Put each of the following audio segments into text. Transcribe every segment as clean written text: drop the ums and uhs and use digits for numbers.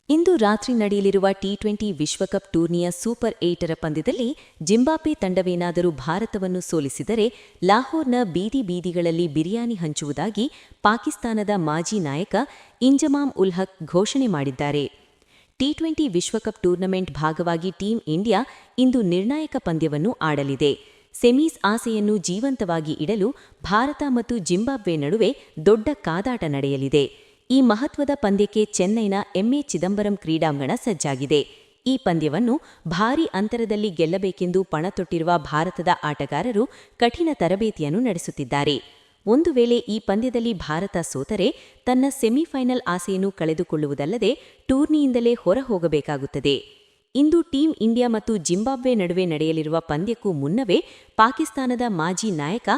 ಇಂದು ರಾತ್ರಿ ನಡೆಯಲಿರುವ ಟಿ20 ವಿಶ್ವಕಪ್ ಟೂರ್ನಿಯ ಸೂಪರ್ 8ರ ಪಂದ್ಯದಲ್ಲಿ ಜಿಂಬಾಬ್ವೆ ತಂಡವೇನಾದರೂ ಭಾರತವನ್ನು ಸೋಲಿಸಿದರೆ ಲಾಹೋರ್ನ ಬೀದಿ ಬೀದಿಗಳಲ್ಲಿ ಬಿರಿಯಾನಿ ಹಂಚುವುದಾಗಿ ಪಾಕಿಸ್ತಾನದ ಮಾಜಿ ನಾಯಕ ಇಂಜಮಾಮ್ ಉಲ್ ಹಕ್ ಘೋಷಣೆ ಮಾಡಿದ್ದಾರೆ. ಟಿ20 ವಿಶ್ವಕಪ್ ಟೂರ್ನಮೆಂಟ್ ಭಾಗವಾಗಿ ಟೀಂ ಇಂಡಿಯಾ ಇಂದು ನಿರ್ಣಾಯಕ ಪಂದ್ಯವನ್ನು ಆಡಲಿದೆ. ಸೆಮೀಸ್ ಆಸೆಯನ್ನು ಜೀವಂತವಾಗಿ ಇಡಲು ಭಾರತ ಮತ್ತು ಜಿಂಬಾಬ್ವೆ ನಡುವೆ ದೊಡ್ಡ ಕಾದಾಟ ನಡೆಯಲಿದೆ. ಈ ಮಹತ್ವದ ಪಂದ್ಯಕ್ಕೆ ಚೆನ್ನೈನ ಎಂಎ ಚಿದಂಬರಂ ಕ್ರೀಡಾಂಗಣ ಸಜ್ಜಾಗಿದೆ. ಈ ಪಂದ್ಯವನ್ನು ಭಾರೀ ಅಂತರದಲ್ಲಿ ಗೆಲ್ಲಬೇಕೆಂದು ಪಣತೊಟ್ಟಿರುವ ಭಾರತದ ಆಟಗಾರರು ಕಠಿಣ ತರಬೇತಿಯನ್ನು ನಡೆಸುತ್ತಿದ್ದಾರೆ. ಒಂದು ವೇಳೆ ಈ ಪಂದ್ಯದಲ್ಲಿ ಭಾರತ ಸೋತರೆ ತನ್ನ ಸೆಮಿಫೈನಲ್ ಆಸೆಯನ್ನು ಕಳೆದುಕೊಳ್ಳುವುದಲ್ಲದೆ ಟೂರ್ನಿಯಿಂದಲೇ ಹೊರಹೋಗಬೇಕಾಗುತ್ತದೆ. ಇಂದು ಟೀಂ ಇಂಡಿಯಾ ಮತ್ತು ಜಿಂಬಾಬ್ವೆ ನಡುವೆ ನಡೆಯಲಿರುವ ಪಂದ್ಯಕ್ಕೂ ಮುನ್ನವೇ ಪಾಕಿಸ್ತಾನದ ಮಾಜಿ ನಾಯಕ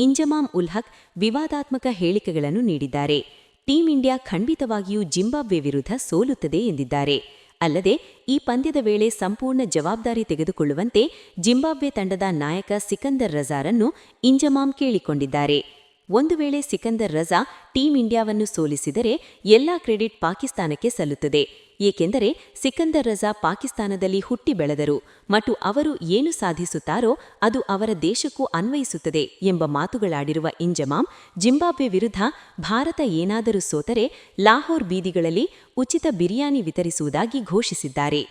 ಇಂಜಮಾಮ್ ಉಲ್ ಹಕ್ ವಿವಾದಾತ್ಮಕ ಹೇಳಿಕೆಗಳನ್ನು ನೀಡಿದ್ದಾರೆ. ಟೀಂ ಇಂಡಿಯಾ ಖಂಡಿತವಾಗಿಯೂ ಜಿಂಬಾಬ್ವೆ ವಿರುದ್ಧ ಸೋಲುತ್ತದೆ ಎಂದಿದ್ದಾರೆ. ಅಲ್ಲದೆ ಈ ಪಂದ್ಯದ ವೇಳೆ ಸಂಪೂರ್ಣ ಜವಾಬ್ದಾರಿ ತೆಗೆದುಕೊಳ್ಳುವಂತೆ ಜಿಂಬಾಬ್ವೆ ತಂಡದ ನಾಯಕ ಸಿಕಂದರ್ ರಜಾರನ್ನು ಇಂಜಮಾಮ್ ಕೇಳಿಕೊಂಡಿದ್ದಾರೆ. ಒಂದು ವೇಳೆ ಸಿಕಂದರ್ ರಜಾ ಟೀಂ ಇಂಡಿಯಾವನ್ನು ಸೋಲಿಸಿದರೆ ಎಲ್ಲಾ ಕ್ರೆಡಿಟ್ ಪಾಕಿಸ್ತಾನಕ್ಕೆ ಸಲ್ಲುತ್ತದೆ. ಏಕೆಂದರೆ ಸಿಕಂದರ್ ರಜಾ ಪಾಕಿಸ್ತಾನದಲ್ಲಿ ಹುಟ್ಟಿ ಬೆಳೆದರು ಮತ್ತು ಅವರು ಏನು ಸಾಧಿಸುತ್ತಾರೋ ಅದು ಅವರ ದೇಶಕ್ಕೂ ಅನ್ವಯಿಸುತ್ತದೆ ಎಂಬ ಮಾತುಗಳಾಡಿರುವ ಇಂಜಮಾಮ್ ಜಿಂಬಾಬ್ವೆ ವಿರುದ್ಧ ಭಾರತ ಏನಾದರೂ ಸೋತರೆ ಲಾಹೋರ್ ಬೀದಿಗಳಲ್ಲಿ ಉಚಿತ ಬಿರಿಯಾನಿ ವಿತರಿಸುವುದಾಗಿ ಘೋಷಿಸಿದ್ದಾರೆ.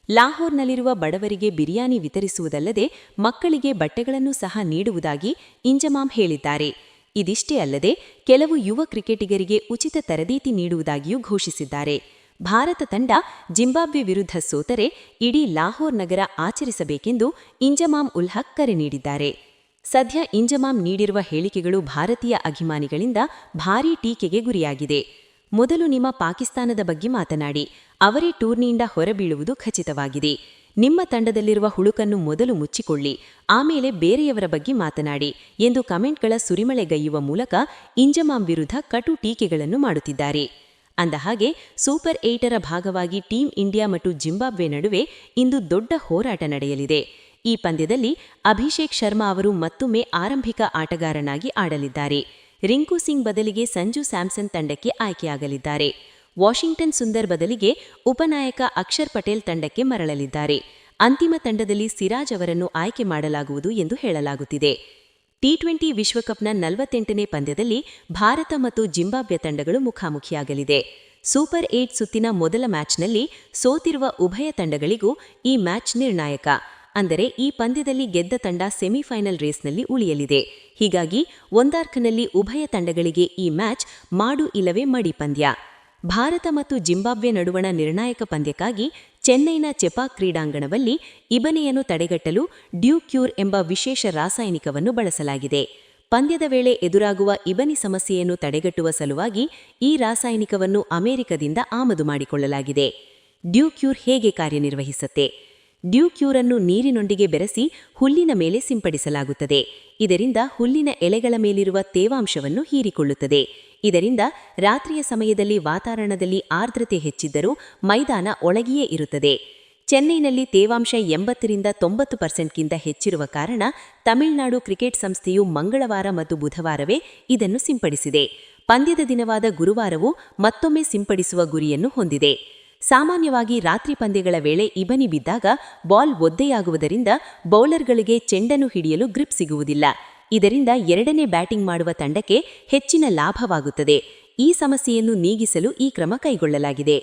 ಲಾಹೋರ್ನಲ್ಲಿರುವ ಬಡವರಿಗೆ ಬಿರಿಯಾನಿ ವಿತರಿಸುವುದಲ್ಲದೆ ಮಕ್ಕಳಿಗೆ ಬಟ್ಟೆಗಳನ್ನು ಸಹ ನೀಡುವುದಾಗಿ ಇಂಜಮಾಮ್ ಹೇಳಿದ್ದಾರೆ. ಇದಿಷ್ಟೇ ಅಲ್ಲದೆ ಕೆಲವು ಯುವ ಕ್ರಿಕೆಟಿಗರಿಗೆ ಉಚಿತ ತರಬೇತಿ ನೀಡುವುದಾಗಿಯೂ ಘೋಷಿಸಿದ್ದಾರೆ. ಭಾರತ ತಂಡ ಜಿಂಬಾಬ್ವೆ ವಿರುದ್ಧ ಸೋತರೆ ಇಡೀ ಲಾಹೋರ್ ನಗರ ಆಚರಿಸಬೇಕೆಂದು ಇಂಜಮಾಮ್ ಉಲ್ ಹಕ್ ಕರೆ ನೀಡಿದ್ದಾರೆ. ಸದ್ಯ ಇಂಜಮಾಮ್ ನೀಡಿರುವ ಹೇಳಿಕೆಗಳು ಭಾರತೀಯ ಅಭಿಮಾನಿಗಳಿಂದ ಭಾರೀ ಟೀಕೆಗೆ ಗುರಿಯಾಗಿದೆ. ಮೊದಲು ನಿಮ್ಮ ಪಾಕಿಸ್ತಾನದ ಬಗ್ಗೆ ಮಾತನಾಡಿ, ಅವರೇ ಟೂರ್ನಿಯಿಂದ ಹೊರಬೀಳುವುದು ಖಚಿತವಾಗಿದೆ. ನಿಮ್ಮ ತಂಡದಲ್ಲಿರುವ ಹುಳುಕನ್ನು ಮೊದಲು ಮುಚ್ಚಿಕೊಳ್ಳಿ, ಆಮೇಲೆ ಬೇರೆಯವರ ಬಗ್ಗೆ ಮಾತನಾಡಿ ಎಂದು ಕಮೆಂಟ್ಗಳ ಸುರಿಮಳೆಗೈಯುವ ಮೂಲಕ ಇಂಜಮಾಮ್ ವಿರುದ್ಧ ಕಟು ಟೀಕೆಗಳನ್ನು ಮಾಡುತ್ತಿದ್ದಾರೆ. ಅಂದಹಾಗೆ ಸೂಪರ್ 8ರ ಭಾಗವಾಗಿ ಟೀಂ ಇಂಡಿಯಾ ಮತ್ತು ಜಿಂಬಾಬ್ವೆ ನಡುವೆ ಇಂದು ದೊಡ್ಡ ಹೋರಾಟ ನಡೆಯಲಿದೆ. ಈ ಪಂದ್ಯದಲ್ಲಿ ಅಭಿಷೇಕ್ ಶರ್ಮಾ ಅವರು ಮತ್ತೊಮ್ಮೆ ಆರಂಭಿಕ ಆಟಗಾರನಾಗಿ ಆಡಲಿದ್ದಾರೆ. ರಿಂಕು ಸಿಂಗ್ ಬದಲಿಗೆ ಸಂಜು ಸ್ಯಾಮ್ಸನ್ ತಂಡಕ್ಕೆ ಆಯ್ಕೆಯಾಗಲಿದ್ದಾರೆ. ವಾಷಿಂಗ್ಟನ್ ಸುಂದರ್ ಬದಲಿಗೆ ಉಪನಾಯಕ ಅಕ್ಷರ್ ಪಟೇಲ್ ತಂಡಕ್ಕೆ ಮರಳಲಿದ್ದಾರೆ. ಅಂತಿಮ ತಂಡದಲ್ಲಿ ಸಿರಾಜ್ ಅವರನ್ನು ಆಯ್ಕೆ ಮಾಡಲಾಗುವುದು ಎಂದು ಹೇಳಲಾಗುತ್ತಿದೆ. ಟಿ20 ವಿಶ್ವಕಪ್ನ 48ನೇ ಪಂದ್ಯದಲ್ಲಿ ಭಾರತ ಮತ್ತು ಜಿಂಬಾಬ್ವೆ ತಂಡಗಳು ಮುಖಾಮುಖಿಯಾಗಲಿದೆ. ಸೂಪರ್ 8 ಸುತ್ತಿನ ಮೊದಲ ಮ್ಯಾಚ್ನಲ್ಲಿ ಸೋತಿರುವ ಉಭಯ ತಂಡಗಳಿಗೂ ಈ ಮ್ಯಾಚ್ ನಿರ್ಣಾಯಕ. ಅಂದರೆ ಈ ಪಂದ್ಯದಲ್ಲಿ ಗೆದ್ದ ತಂಡ ಸೆಮಿಫೈನಲ್ ರೇಸ್ನಲ್ಲಿ ಉಳಿಯಲಿದೆ. ಹೀಗಾಗಿ ಒಂದಾರ್ಕ್ನಲ್ಲಿ ಉಭಯ ತಂಡಗಳಿಗೆ ಈ ಮ್ಯಾಚ್ ಮಾಡು ಇಲ್ಲವೇ ಮಡಿ ಪಂದ್ಯ. ಭಾರತ ಮತ್ತು ಜಿಂಬಾಬ್ವೆ ನಡುವಣ ನಿರ್ಣಾಯಕ ಪಂದ್ಯಕ್ಕಾಗಿ ಚೆನ್ನೈನ ಚೆಪಾಕ್ ಕ್ರೀಡಾಂಗಣದಲ್ಲಿ ಇಬನಿಯನ್ನು ತಡೆಗಟ್ಟಲು ಡ್ಯೂಕ್ಯೂರ್ ಎಂಬ ವಿಶೇಷ ರಾಸಾಯನಿಕವನ್ನು ಬಳಸಲಾಗಿದೆ. ಪಂದ್ಯದ ವೇಳೆ ಎದುರಾಗುವ ಇಬನಿ ಸಮಸ್ಯೆಯನ್ನು ತಡೆಗಟ್ಟುವ ಸಲುವಾಗಿ ಈ ರಾಸಾಯನಿಕವನ್ನು ಅಮೆರಿಕದಿಂದ ಆಮದು ಮಾಡಿಕೊಳ್ಳಲಾಗಿದೆ. ಡ್ಯೂಕ್ಯೂರ್ ಹೇಗೆ ಕಾರ್ಯನಿರ್ವಹಿಸುತ್ತೆ? ಡ್ಯೂಕ್ಯೂರ್ ಅನ್ನು ನೀರಿನೊಂದಿಗೆ ಬೆರೆಸಿ ಹುಲ್ಲಿನ ಮೇಲೆ ಸಿಂಪಡಿಸಲಾಗುತ್ತದೆ. ಇದರಿಂದ ಹುಲ್ಲಿನ ಎಲೆಗಳ ಮೇಲಿರುವ ತೇವಾಂಶವನ್ನು ಹೀರಿಕೊಳ್ಳುತ್ತದೆ. ಇದರಿಂದ ರಾತ್ರಿಯ ಸಮಯದಲ್ಲಿ ವಾತಾವರಣದಲ್ಲಿ ಆರ್ದ್ರತೆ ಹೆಚ್ಚಿದ್ದರೂ ಮೈದಾನ ಒಳಗಿಯೇ ಇರುತ್ತದೆ. ಚೆನ್ನೈನಲ್ಲಿ ತೇವಾಂಶ 80ರಿಂದ 90%ಗಿಂತ ಹೆಚ್ಚಿರುವ ಕಾರಣ ತಮಿಳುನಾಡು ಕ್ರಿಕೆಟ್ ಸಂಸ್ಥೆಯು ಮಂಗಳವಾರ ಮತ್ತು ಬುಧವಾರವೇ ಇದನ್ನು ಸಿಂಪಡಿಸಿದೆ. ಪಂದ್ಯದ ದಿನವಾದ ಗುರುವಾರವೂ ಮತ್ತೊಮ್ಮೆ ಸಿಂಪಡಿಸುವ ಗುರಿಯನ್ನು ಹೊಂದಿದೆ. ಸಾಮಾನ್ಯವಾಗಿ ರಾತ್ರಿ ಪಂದ್ಯಗಳ ವೇಳೆ ಇಬನಿ ಬಿದ್ದಾಗ ಬಾಲ್ ಒದ್ದೆಯಾಗುವುದರಿಂದ ಬೌಲರ್ಗಳಿಗೆ ಚೆಂಡನ್ನು ಹಿಡಿಯಲು ಗ್ರಿಪ್ ಸಿಗುವುದಿಲ್ಲ. ಇದರಿಂದ ಎರಡನೇ ಬ್ಯಾಟಿಂಗ್ ಮಾಡುವ ತಂಡಕ್ಕೆ ಹೆಚ್ಚಿನ ಲಾಭವಾಗುತ್ತದೆ. ಈ ಸಮಸ್ಯೆಯನ್ನು ನೀಗಿಸಲು ಈ ಕ್ರಮ ಕೈಗೊಳ್ಳಲಾಗಿದೆ.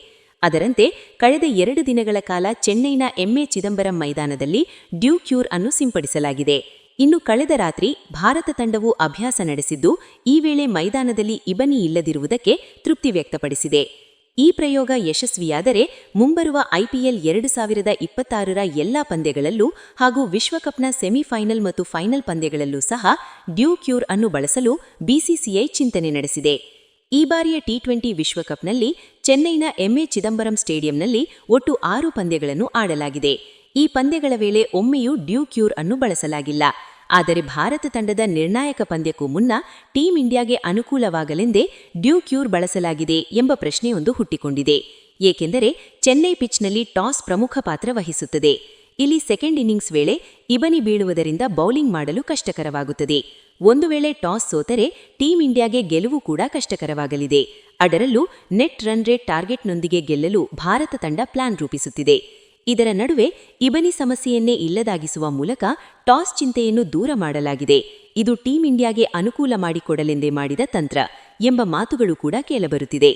ಅದರಂತೆ ಕಳೆದ 2 ದಿನಗಳ ಕಾಲ ಚೆನ್ನೈನ ಎಂಎ ಚಿದಂಬರಂ ಮೈದಾನದಲ್ಲಿ ಡ್ಯೂಕ್ಯೂರ್ ಅನ್ನು ಸಿಂಪಡಿಸಲಾಗಿದೆ. ಇನ್ನು ಕಳೆದ ರಾತ್ರಿ ಭಾರತ ತಂಡವು ಅಭ್ಯಾಸ ನಡೆಸಿದ್ದು ಈ ವೇಳೆ ಮೈದಾನದಲ್ಲಿ ಇಬನಿ ಇಲ್ಲದಿರುವುದಕ್ಕೆ ತೃಪ್ತಿ ವ್ಯಕ್ತಪಡಿಸಿದೆ. ಈ ಪ್ರಯೋಗ ಯಶಸ್ವಿಯಾದರೆ ಮುಂಬರುವ ಐಪಿಎಲ್ 2026ರ ಎಲ್ಲಾ ಪಂದ್ಯಗಳಲ್ಲೂ ಹಾಗೂ ವಿಶ್ವಕಪ್ನ ಸೆಮಿಫೈನಲ್ ಮತ್ತು ಫೈನಲ್ ಪಂದ್ಯಗಳಲ್ಲೂ ಸಹ ಡ್ಯೂಕ್ಯೂರ್ ಅನ್ನು ಬಳಸಲು ಬಿಸಿಸಿಐ ಚಿಂತನೆ ನಡೆಸಿದೆ. ಈ ಬಾರಿಯ ಟಿ20 ವಿಶ್ವಕಪ್ನಲ್ಲಿ ಚೆನ್ನೈನ ಎಂಎ ಚಿದಂಬರಂ ಸ್ಟೇಡಿಯಂನಲ್ಲಿ ಒಟ್ಟು 6 ಪಂದ್ಯಗಳನ್ನು ಆಡಲಾಗಿದೆ. ಈ ಪಂದ್ಯಗಳ ವೇಳೆ ಒಮ್ಮೆಯೂ ಡ್ಯೂಕ್ಯೂರ್ ಅನ್ನು ಬಳಸಲಾಗಿಲ್ಲ. ಆದರೆ ಭಾರತ ತಂಡದ ನಿರ್ಣಾಯಕ ಪಂದ್ಯಕ್ಕೂ ಮುನ್ನ ಟೀಂ ಇಂಡಿಯಾಗೆ ಅನುಕೂಲವಾಗಲೆಂದೇ ಡ್ಯೂಕ್ಯೂರ್ ಬಳಸಲಾಗಿದೆ ಎಂಬ ಪ್ರಶ್ನೆಯೊಂದು ಹುಟ್ಟಿಕೊಂಡಿದೆ. ಏಕೆಂದರೆ ಚೆನ್ನೈ ಪಿಚ್ನಲ್ಲಿ ಟಾಸ್ ಪ್ರಮುಖ ಪಾತ್ರ ವಹಿಸುತ್ತದೆ. ಇಲ್ಲಿ ಸೆಕೆಂಡ್ ಇನ್ನಿಂಗ್ಸ್ ವೇಳೆ ಇಬನಿ ಬೀಳುವುದರಿಂದ ಬೌಲಿಂಗ್ ಮಾಡಲು ಕಷ್ಟಕರವಾಗುತ್ತದೆ. ಒಂದು ವೇಳೆ ಟಾಸ್ ಸೋತರೆ ಟೀಂ ಇಂಡಿಯಾಗೆ ಗೆಲುವು ಕೂಡ ಕಷ್ಟಕರವಾಗಲಿದೆ. ಅದರಲ್ಲೂ ನೆಟ್ ರನ್ ರೇಟ್ ಟಾರ್ಗೆಟ್ನೊಂದಿಗೆ ಗೆಲ್ಲಲು ಭಾರತ ತಂಡ ಪ್ಲಾನ್ ರೂಪಿಸುತ್ತಿದೆ. ಇದರ ನಡುವೆ ಇಬನಿ ಸಮಸ್ಯೆಯನ್ನೇ ಇಲ್ಲದಾಗಿಸುವ ಮೂಲಕ ಟಾಸ್ ಚಿಂತೆಯನ್ನು ದೂರ ಮಾಡಲಾಗಿದೆ. ಇದು ಟೀಂ ಇಂಡಿಯಾಗೆ ಅನುಕೂಲ ಮಾಡಿಕೊಡಲೆಂದೇ ಮಾಡಿದ ತಂತ್ರ ಎಂಬ ಮಾತುಗಳು ಕೂಡ ಕೇಳಬರುತ್ತಿದೆ.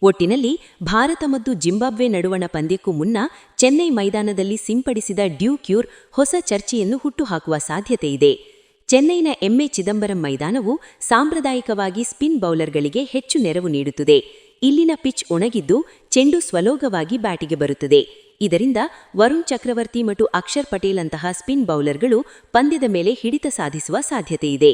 ಒಟ್ಟಿನಲ್ಲಿ ಭಾರತ ಮತ್ತು ಜಿಂಬಾಬ್ವೆ ನಡುವಣ ಪಂದ್ಯಕ್ಕೂ ಮುನ್ನ ಚೆನ್ನೈ ಮೈದಾನದಲ್ಲಿ ಸಿಂಪಡಿಸಿದ ಡ್ಯೂ ಕ್ಯೂರ್ ಹೊಸ ಚರ್ಚೆಯನ್ನು ಹುಟ್ಟುಹಾಕುವ ಸಾಧ್ಯತೆಯಿದೆ. ಚೆನ್ನೈನ ಎಂಎ ಚಿದಂಬರಂ ಮೈದಾನವು ಸಾಂಪ್ರದಾಯಿಕವಾಗಿ ಸ್ಪಿನ್ ಬೌಲರ್ಗಳಿಗೆ ಹೆಚ್ಚು ನೆರವು ನೀಡುತ್ತದೆ. ಇಲ್ಲಿನ ಪಿಚ್ ಒಣಗಿದ್ದು ಚೆಂಡು ಸ್ವಲೋಗವಾಗಿ ಬ್ಯಾಟಿಗೆ ಬರುತ್ತದೆ. ಇದರಿಂದ ವರುಣ್ ಚಕ್ರವರ್ತಿ ಮತ್ತು ಅಕ್ಷರ್ ಪಟೇಲ್ ಅಂತಹ ಸ್ಪಿನ್ ಬೌಲರ್ಗಳು ಪಂದ್ಯದ ಮೇಲೆ ಹಿಡಿತ ಸಾಧಿಸುವ ಸಾಧ್ಯತೆಯಿದೆ.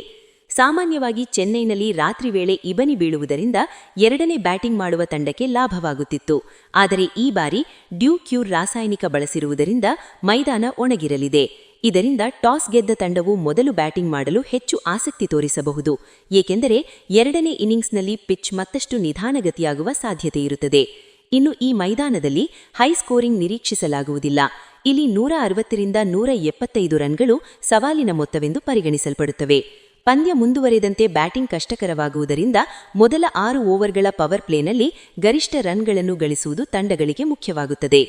ಸಾಮಾನ್ಯವಾಗಿ ಚೆನ್ನೈನಲ್ಲಿ ರಾತ್ರಿ ವೇಳೆ ಇಬನಿ ಬೀಳುವುದರಿಂದ ಎರಡನೇ ಬ್ಯಾಟಿಂಗ್ ಮಾಡುವ ತಂಡಕ್ಕೆ ಲಾಭವಾಗುತ್ತಿತ್ತು. ಆದರೆ ಈ ಬಾರಿ ಡ್ಯೂ ಕ್ಯೂರ್ ರಾಸಾಯನಿಕ ಬಳಸಿರುವುದರಿಂದ ಮೈದಾನ ಒಣಗಿರಲಿದೆ. ಇದರಿಂದ ಟಾಸ್ ಗೆದ್ದ ತಂಡವು ಮೊದಲು ಬ್ಯಾಟಿಂಗ್ ಮಾಡಲು ಹೆಚ್ಚು ಆಸಕ್ತಿ ತೋರಿಸಬಹುದು. ಏಕೆಂದರೆ ಎರಡನೇ ಇನ್ನಿಂಗ್ಸ್ನಲ್ಲಿ ಪಿಚ್ ಮತ್ತಷ್ಟು ನಿಧಾನಗತಿಯಾಗುವ ಸಾಧ್ಯತೆಯಿರುತ್ತದೆ. ಇನ್ನು ಈ ಮೈದಾನದಲ್ಲಿ ಹೈ ಸ್ಕೋರಿಂಗ್ ನಿರೀಕ್ಷಿಸಲಾಗುವುದಿಲ್ಲ. ಇಲ್ಲಿ 160ರಿಂದ 175 ರನ್ಗಳು ಸವಾಲಿನ ಮೊತ್ತವೆಂದು ಪರಿಗಣಿಸಲ್ಪಡುತ್ತವೆ. ಪಂದ್ಯ ಮುಂದುವರೆದಂತೆ ಬ್ಯಾಟಿಂಗ್ ಕಷ್ಟಕರವಾಗುವುದರಿಂದ ಮೊದಲ 6 ಓವರ್ಗಳ ಪವರ್ ಪ್ಲೇನಲ್ಲಿ ಗರಿಷ್ಠ ರನ್ಗಳನ್ನು ಗಳಿಸುವುದು ತಂಡಗಳಿಗೆ ಮುಖ್ಯವಾಗುತ್ತದೆ.